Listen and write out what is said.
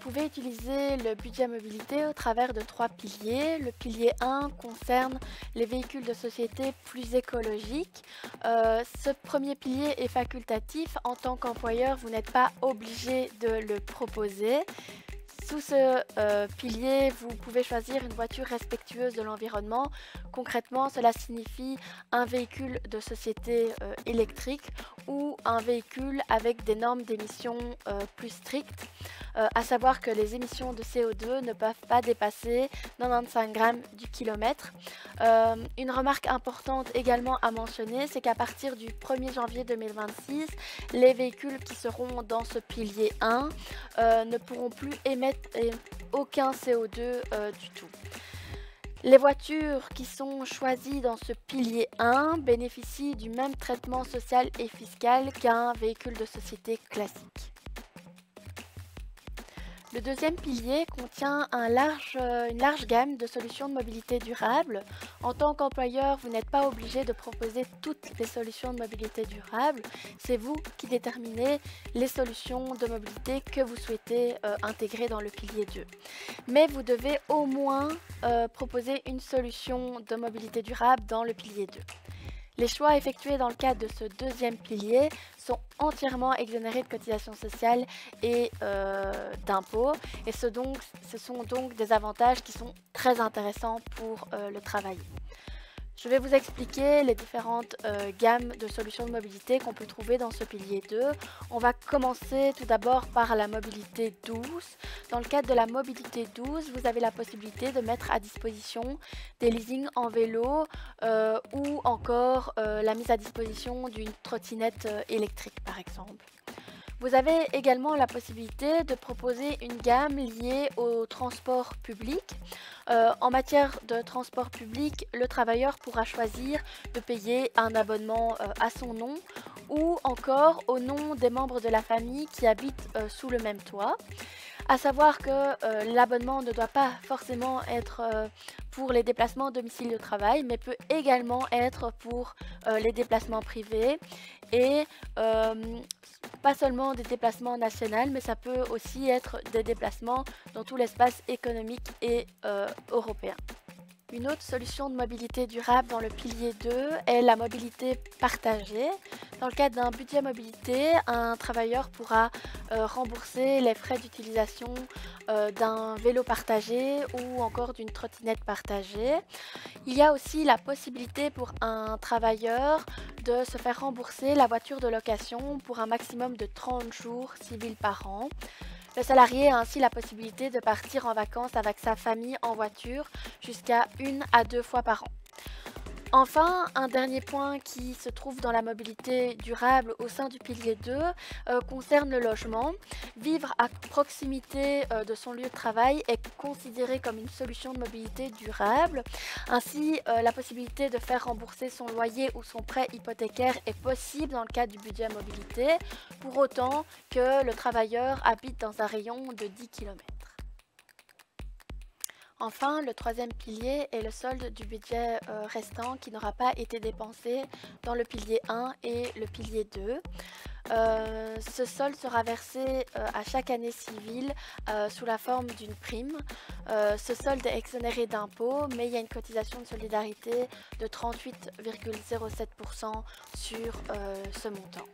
pouvez utiliser le budget mobilité au travers de 3 piliers. Le pilier 1 concerne les véhicules de société plus écologiques. Ce premier pilier est facultatif. En tant qu'employeur, vous n'êtes pas obligé de le proposer. Sous ce pilier, vous pouvez choisir une voiture respectueuse de l'environnement. Concrètement, cela signifie un véhicule de société électrique ou un véhicule avec des normes d'émissions plus strictes. À savoir que les émissions de CO2 ne peuvent pas dépasser 95 grammes du kilomètre. Une remarque importante également à mentionner, c'est qu'à partir du 1er janvier 2026, les véhicules qui seront dans ce pilier 1 ne pourront plus émettre aucun CO2 du tout. Les voitures qui sont choisies dans ce pilier 1 bénéficient du même traitement social et fiscal qu'un véhicule de société classique. Le deuxième pilier contient une large gamme de solutions de mobilité durable. En tant qu'employeur, vous n'êtes pas obligé de proposer toutes les solutions de mobilité durable. C'est vous qui déterminez les solutions de mobilité que vous souhaitez intégrer dans le pilier 2. Mais vous devez au moins proposer une solution de mobilité durable dans le pilier 2. Les choix effectués dans le cadre de ce deuxième pilier sont entièrement exonérés de cotisations sociales et d'impôts. Et ce sont donc des avantages qui sont très intéressants pour le travail. Je vais vous expliquer les différentes gammes de solutions de mobilité qu'on peut trouver dans ce pilier 2. On va commencer tout d'abord par la mobilité douce. Dans le cadre de la mobilité douce, vous avez la possibilité de mettre à disposition des leasings en vélo ou encore la mise à disposition d'une trottinette électrique par exemple. Vous avez également la possibilité de proposer une gamme liée au transport public. En matière de transport public, le travailleur pourra choisir de payer un abonnement à son nom ou encore au nom des membres de la famille qui habitent sous le même toit. À savoir que l'abonnement ne doit pas forcément être pour les déplacements domicile de travail, mais peut également être pour les déplacements privés et pas seulement des déplacements nationaux, mais ça peut aussi être des déplacements dans tout l'espace économique et européen. Une autre solution de mobilité durable dans le pilier 2 est la mobilité partagée. Dans le cadre d'un budget mobilité, un travailleur pourra rembourser les frais d'utilisation d'un vélo partagé ou encore d'une trottinette partagée. Il y a aussi la possibilité pour un travailleur de se faire rembourser la voiture de location pour un maximum de 30 jours civils par an. Le salarié a ainsi la possibilité de partir en vacances avec sa famille en voiture jusqu'à 1 à 2 fois par an. Enfin, un dernier point qui se trouve dans la mobilité durable au sein du pilier 2 concerne le logement. Vivre à proximité de son lieu de travail est considéré comme une solution de mobilité durable. Ainsi, la possibilité de faire rembourser son loyer ou son prêt hypothécaire est possible dans le cadre du budget mobilité, pour autant que le travailleur habite dans un rayon de 10 km. Enfin, le troisième pilier est le solde du budget restant qui n'aura pas été dépensé dans le pilier 1 et le pilier 2. Ce solde sera versé à chaque année civile sous la forme d'une prime. Ce solde est exonéré d'impôts, mais il y a une cotisation de solidarité de 38,07% sur ce montant.